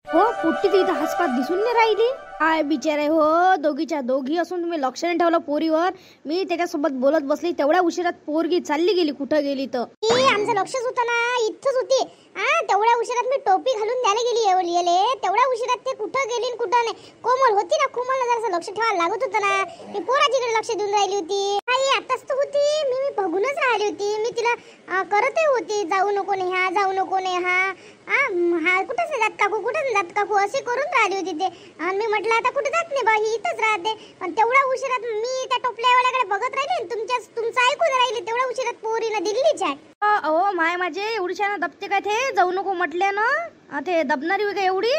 हो पुट्टी तर इथं हसपात दिसून नाही राहिली. काय बिचारे हो, दोघीच्या दोघी असून तुम्ही लक्ष नाही ठेवलं पोरीवर. मी त्याच्यासोबत बोलत बसली तेवढ्या उशिरात पोरगी चालली गेली कुठं गेली तर. आमचं लक्षच होतं ना, इथंच होती. तेवढ्या उशिरात मी टोपी घालून द्यायला गेली येले, तेवढ्या उशिरात ते कुठं गेली कुठं नाही. कोमल होती ना, कोमलला जरासं लक्ष ठेवायला लागत होतं ना. मी पोराजीकडे लक्ष देऊन राहिली होती. आई आताच तर होती, मी बघूनच राहिली होती. मी तिला करतही होती, जाऊ नको ने हा, जाऊ नको ने हा. हा कुठंच जात काकू, कुठंच जात काकू अशी करून राहिली होती ते. आणि मी म्हटलं आता कुठे जात नाही बा, ही इथंच राहते. पण तेवढ्या उशिरात मी त्या टोपल्यावाल्याकडे बघत राहिली, तुमचं ऐकून राहिली. तेवढ्या उशिरात पोरीनं दिल्ली चॅट. अहो माय माझे एवढीशा दबते काय ते, जाऊ नको म्हटले ना. ते दबणारी का एवढी,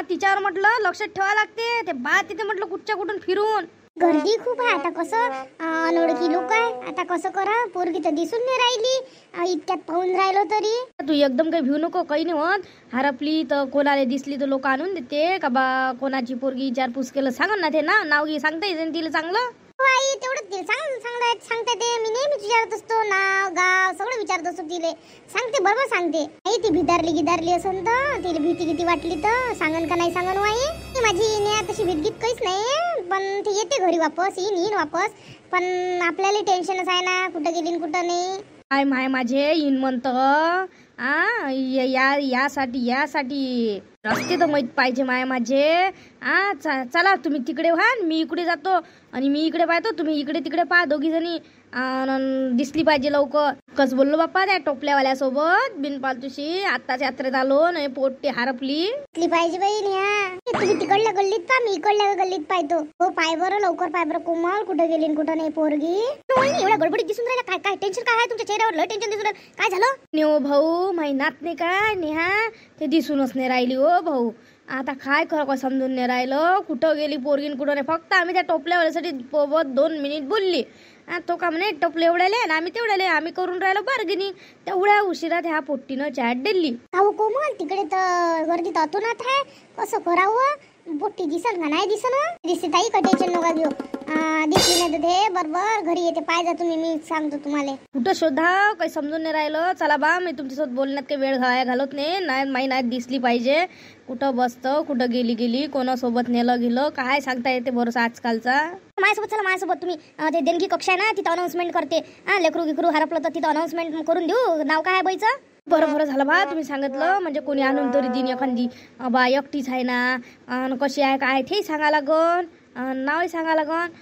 तिच्यावर म्हटलं लक्षात ठेवा लागते. ते बा तिथे म्हटलं कुठच्या कुठून फिरून. गर्दी खूप आहे आता, कसं अनोळखी लोक आहे. आता कसं करा, पोरगी तर दिसून नाही राहिली, इतक्यात पाहून राहिलो तरी. तू एकदम काही भिऊ नको, काही नाही होत. हरपली तर कोणाला दिसली तर लोक आणून देते का बा. कोणाची पोरगी विचारपूस केलं सांग ना, ते नाव घे सांगता येईल तिला चांगलं. आई तेवढं तिला सांगते ते. मी नेहमी विचारत असतो, नाव गाव सगळं विचारत असतो तिले. सांगते बरोबर सांगते. आई ती भिदारली असन तर तिला भीती वाटली तर सांगन का नाही सांगन आई. माझी नेहा तशी भीतगीत काहीच नाही, पण ती येते घरी वापस, येईन वापस. पण आपल्याला टेन्शनच आहे ना, कुठं गेली कुठं नाही. काय माय माझे येईन म्हणत यासाठी रस्ते तर माहित पाहिजे माय माझे. चला तुम्ही तिकडे व्हा, मी इकडे जातो. आणि मी इकडे पाहतो, तुम्ही इकडे तिकडे पहा. दोघी जणी दिसली पाहिजे लवकर. कस बोललो बाप्पा त्या टोपल्यावाल्या सोबत बिनपालतूशी. आताच यात्रेत आलो नाही, पोट्टी हरपली पाहिजे बाई न्या. तुम्ही तिकडल्या गल्लीत पहा, मी इकडल्या गल्लीत पाहतो. हो पाय बरं, लवकर पाय बरं. कोमल कुठं गेली कुठं नाही पोरगी. एवढ्या गडबडीत दिसून राहिला. काय काय टेन्शन काय आहे तुमच्या चेहऱ्यावर? लय टेन्शन दिसून राहिलं. काय झालं? नेहो भाऊ महिन्यात नाही काय नेहा, ते दिसूनच नाही राहिली हो भाऊ. आता काय खरं समजून नाही राहिलं, कुठं गेली पोरगीन कुठं नाही. फक्त आम्ही त्या टोपल्यावाल्यासाठी 2 मिनिट बोलली. तो का म्हणे टोपले एवढ्याले आणि आम्ही तेवढ्याले, आम्ही करून राहिलो बार्गेनिंग. तेवढ्या उशिरात ह्या पोट्टीनं चॅट दिली. अहो कोमल तिकडे तर गर्दीत अतोनात आहे, कसं करावं? पोट्टी दिसल का नाही दिसल? दिसते ताई, का टेन्शन नका घेऊ. दिसली नाही तर ते बरोबर घरी येते. पाहिजे तुम्ही, मी सांगतो तुम्हाला. कुठं शोधा, काही समजून नाही राहिलं. चला बा, मी तुमच्यासोबत बोलण्यात काही वेळ घालत नाही. माई नाही दिसली पाहिजे. कुठं बसतं, कुठं गेली, कोणासोबत नेलं गेलं, काय सांगता येते भरोसा आजकालचा. माझ्यासोबत चला, माझ्यासोबत तुम्ही. ते देणगी कक्षा आहे ना, तिथं अनाउन्समेंट करते. लेकरू हरपलं तर तिथं अनाउन्समेंट करून देऊ. नाव काय आहे बाईचं? बरं झालं बा तुम्ही सांगितलं. म्हणजे कोणी आणून तरी दिन एखादी बा. एकटीच आहे ना, कशी आहे काय ते सांगा लागन, नावही सांगा लागन.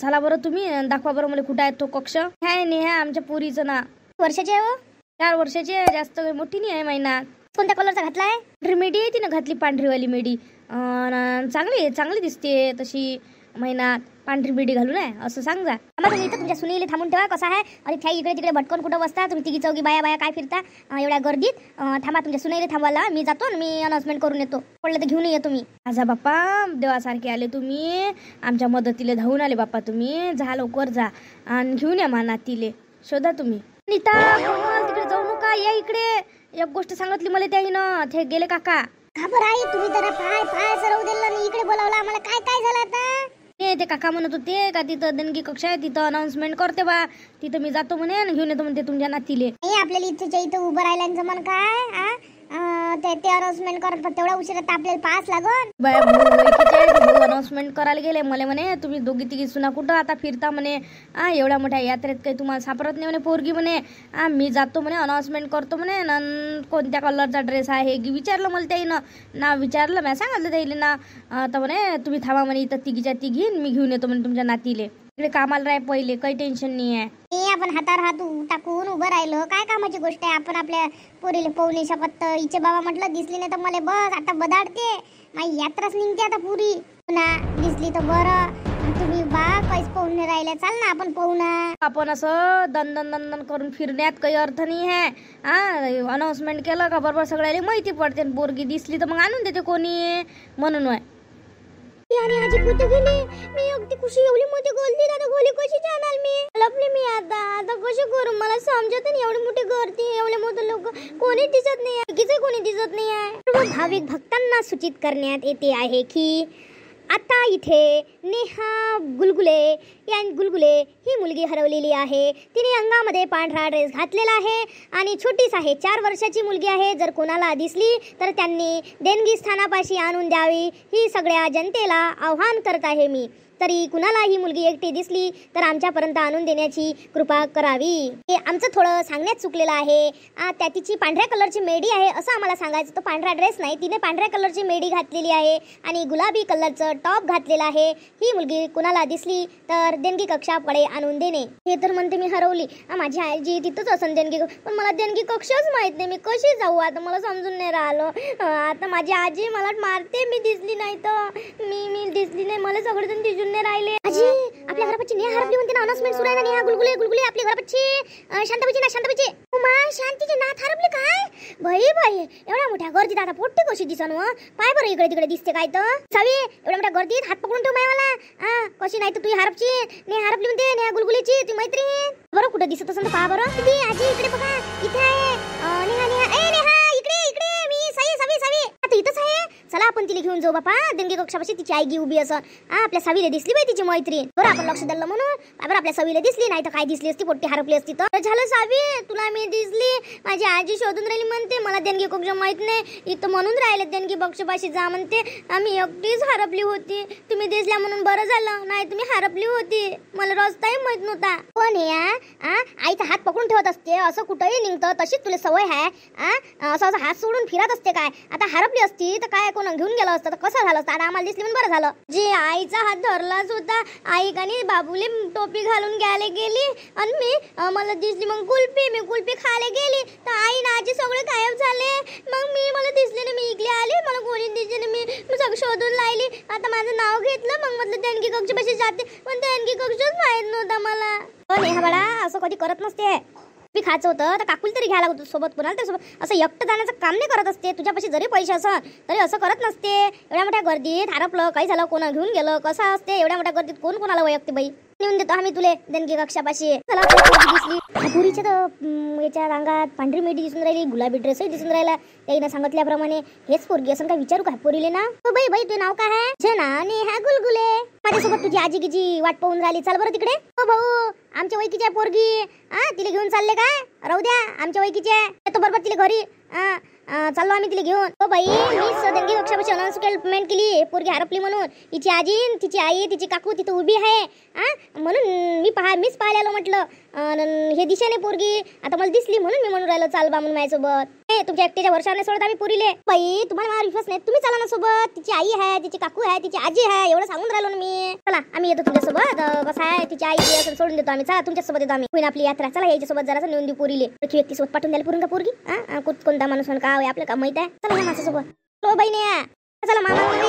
चला बरं तुम्ही दाखवा बरं मला कुठं आहे तो कक्ष. आहे नेहा आमच्या पुरीचं ना. वर्षाचे आहे हो? 4 वर्षाची आहे, जास्त मोठी नाही आहे महिन्यात. कोणत्या कलरचा घातलाय? मेडी आहे तिनं घातली, पांढरीवाली मेडी. चांगली दिसते तशी. महिन्यात पांढरी बेडी घालून आहे असं सांग जा. तुम्ही इथं तुमच्या सुनीले थांबून ठेवा. कसं आहे, अरे त्या इकडे तिकडे भटकन कुठं बसता तुम्ही तिघी चौघी बाया काय फिरता एवढ्या गर्दीत. थांबा, तुमच्या सुनीले थांबायला मी जातो. मी अनाउन्समेंट करून येतो. पडलं तर घेऊन ये तुम्ही. आजा बाप्पा, देवासारखे आले तुम्ही, आमच्या मदतीला धावून आले बाप्पा. तुम्ही जा लवकर जा आणि घेऊन या नातीले. शोधा तुम्ही. नीता तिकडे जाऊ नका, या इकडे. एक गोष्ट सांगितली मला त्याहीनं, ते गेले काका. खबर आहे तुम्ही जरा पाय सरवू दिला आणि इकडे बोलावला आम्हाला. काय झालं आता? ते काका म्हणत होते का तिथं देणगी कक्षा आहे, तिथं अनाउन्समेंट करते बा. तिथं मी जातो म्हणे आणि घेऊन येतो म्हणते तुमच्या नातीले. आपल्याला इथं उभं राहिल्याचं मन काय? ते अनाउन्समेंट करत तेवढ्या उशिरात आपल्याला पास लागून अनाउन्समेंट करायला गेले. मला म्हणे तुम्ही दोघी तिघी सुना कुठं आता फिरता म्हणे. एवढ्या मोठ्या यात्रेत काही तुम्हाला सापडत नाही म्हणे पोरगी म्हणे. मी जातो म्हणे, अनाउन्समेंट करतो म्हणे. कोणत्या कलरचा ड्रेस आहे हे विचारलं मला त्याईनं. नाव विचारलं, मी सांगितलं त्याईले ना. तर म्हणे तुम्ही थांबा म्हणे इथं तिघीच्या तिघी, मी घेऊन येतो म्हणे तुमच्या नातीले. इकडे कामाला राह पहिले, काही टेन्शन नाही आहे. आपण हातावर हात टाकून उभं राहिलो, काय कामाची गोष्ट आहे? आपण आपल्या पोरीला पाहू नाही शकत. हिचे बाबा म्हटलं दिसली नाही तर मला बस आता बदाडते. माझी यात्राच निघते आता पुरी. पुन्हा दिसली तर बरं. तुम्ही बा काहीच पाहून नाही राहिल्या. चाल ना आपण पाहू ना. आपण असं दंदन करून फिरण्यात काही अर्थ नाही आहे. अनाउन्समेंट केलं का बरोबर सगळ्याला माहिती पडते. पोरगी दिसली तर मग आणून देते कोणी, म्हणून आहे. आणि आजी कुठे गेली? मी अगदी खुशी एवढी मोठी गर्दी, आता गोली कशी जाणार मी? लपले मी आता कशी करू? मला समजत नाही. एवढी मोठी गर्दी, एवढे मोठे लोक, कोणी दिसत नाही. कोणी दिसत नाही आहे. सर्व भाविक भक्तांना सूचित करण्यात येते आहे की आता इथे नेहा गुलगुले या गुलगुले ही मुलगी हरवलेली आहे. तिने अंगामध्ये पांढरा ड्रेस घातलेला आहे आणि छोटीच आहे, 4 वर्षाची मुलगी आहे. जर कोणाला दिसली तर त्यांनी देणगी स्थानापाशी आणून द्यावी, ही सगळ्या जनतेला आव्हान करत आहे मी. तरी कुणाला ही मुलगी एकटी दिसली तर आमच्यापर्यंत आणून देण्याची कृपा करावी. हे आमचं थोडं सांगण्यात चुकलेलं आहे. त्या तिची पांढऱ्या कलरची मेडी आहे असं आम्हाला सांगायचं. तो पांढरा ड्रेस नाही, तिने पांढऱ्या कलरची मेडी घातलेली आहे आणि गुलाबी कलरचं टॉप घातलेला आहे. ही मुलगी कुणाला दिसली तर देणगी कक्षाकडे आणून देणे. हे तर म्हणते मी हरवली, माझी आजी तिथंच असन देणगी, पण मला देणगी कक्षाच माहित नाही. मी कशी जाऊ आता, मला समजून नाही राहिलं. आता माझी आजी मला मारते मी दिसली नाही तर. मी दिसली नाही, मला सगळेजण दिसून नाही राहिले. आजी आपल्या घरापाशी नेहा हरपली म्हणते ना, अनाउन्समेंट सुरू आहे ना. नेहा गुलगुले गुलगुले आपल्या घरापाशी. शांताबाईची ना, शांताबाईची उमा शांतीची नाथ हरपली काय? बाई एवढ्या मोठ्या गर्दीत आता पोट्टी कशी दिसन व? पाय बरं इकडे तिकडे दिसते काय तर. सावी एवढ्या मोठ्या गर्दीत हात पकडून ठेव मायवाला. कशी नाही तर तू हरपची. नेहा हरपली म्हणते, नेहा गुलगुलेची ती मैत्रीण. बरं कुठे दिसत असेल तर पहा बरं. किती आजी इकडे बघा, इथे आहे नेहा. नेहा ए नेहा इकडे मी सावी आता इथंच आहे. चला आपण तिला घेऊन जाऊ बापा. देणगी कक्षापाशी तिची आई उभी असं. आपल्या सावीला दिसली बाई तिची मैत्रीण. बरं आपण लक्ष दिलं म्हणून. बरं आपल्या सावीला दिसली, नाही तर काय दिसली असती, पोट्टी हरपली असती तर. झालं सावी तुला मी दिसली, माझी आजी शोधून राहिली म्हणते. मला देणगी कक्ष माहित नाही, इथं म्हणून राहिले देणगी कक्षापाशी जा म्हणते. आम्ही एकटीच हरपली होती, तुम्ही दिसल्या म्हणून बरं झालं, नाही तुम्ही हरपली होती, मला रस्ताही माहित नव्हता. कोण या आईचा हात पकडून ठेवत असते असं कुठंही निघतं, तशीच तुला सवय आहे. असं हात सोडून फिरत असते काय? आता हरपली असती तर काय कोण घेऊन गेलं असतं तर कसं झालं असतं? आता आम्हाला दिसली म्हणून बरं झालं. जे आईचा हात धरलाच होता, आई कानी बाबूले टोपी घालून घ्यायला गेली आणि मी मला दिसली मग मी कुल्फी खायला गेली तर आई ना आजी सगळे गायब झाले. मग मला दिसले ना, मी इकडे आली, मला कोणी दिसले ना, मी सगळं शोधून लायली. आता माझं नाव घेतलं, मग म्हटलं देणगी कक्षापाशी जाते, पण देणगी कक्षच माहित नव्हता मला. नेहा बाळा असं कधी करत नसते. मी खायचं होतं तर काकुल तरी घ्यायला लागतो सोबत, कोणाला तरी सोबत. असं एकटं जाण्याचं काम नाही करत असते. तुझ्यापाशी जरी पैसे असं तरी असं करत नसते. एवढ्या मोठ्या गर्दीत हरपलं, काही झालं, कोणा घेऊन गेलं, कसं असते एवढ्या मोठ्या गर्दीत कोण कोणाला वैयक्ते बाई. नेऊन देतो आम्ही तुले देणगी कक्षापाशी. चला दिसली पुरीच्या तर याच्या रांगात पांढरी मेडी दिसून राहिली, गुलाबी ड्रेसही दिसून राहिला. त्याईनं सांगितल्याप्रमाणे हेच पोरगी असं काय विचारू काय पोरीले ना? बाई तुझं नाव काय आहे? छना नेहा गुलगुले. माझ्यासोबत तुझी आजीची वाट पाहून राहिली. चल बरं तिकडे. हो भाऊ आमच्या वैकीची आहे पोरगी. तिला घेऊन चालले काय? राहू द्या, आमच्या वैकीची आहे. येतो बरोबर तिला घरी. चाललो आम्ही तिला घेऊन. हो बाई मीच देणगी कक्षापाशी अनाउन्समेंट केली पोरगी हरपली म्हणून. तिची आजी, तिची आई, तिची काकू तिथं उभी आहे. म्हणून मीच पाहायला आलो म्हटलं. हे दिशेने पोरगी आता मला दिसली म्हणून मी म्हणून राहिलो चाल बा म्हणून माझ्यासोबत. तुमच्या एकट्याच्या वर्षाने सोडत आम्ही पुरीले. बाई तुम्हाला मला विश्वास नाही, तुम्ही चला ना सोबत. तिची आई आहे, तिची काकू आहे, तिची आजी आहे, एवढं सांगून राहिलो ना मी. चला आम्ही येतो तुझ्यासोबत. कसं आहे तिची आई असं सोडून देतो आम्ही. चला तुमच्यासोबत येतो आम्ही. होईन आपली यात्रा. चला याच्यासोबत जरा नेऊन देऊ पुरीले. व्यक्ती सोबत पाठवून द्यायला पुरून का पोरगी? कोणता माणूस का आपलं का माहित आहे? चला या माझ्यासोबत. हो बाई नाही चला मामा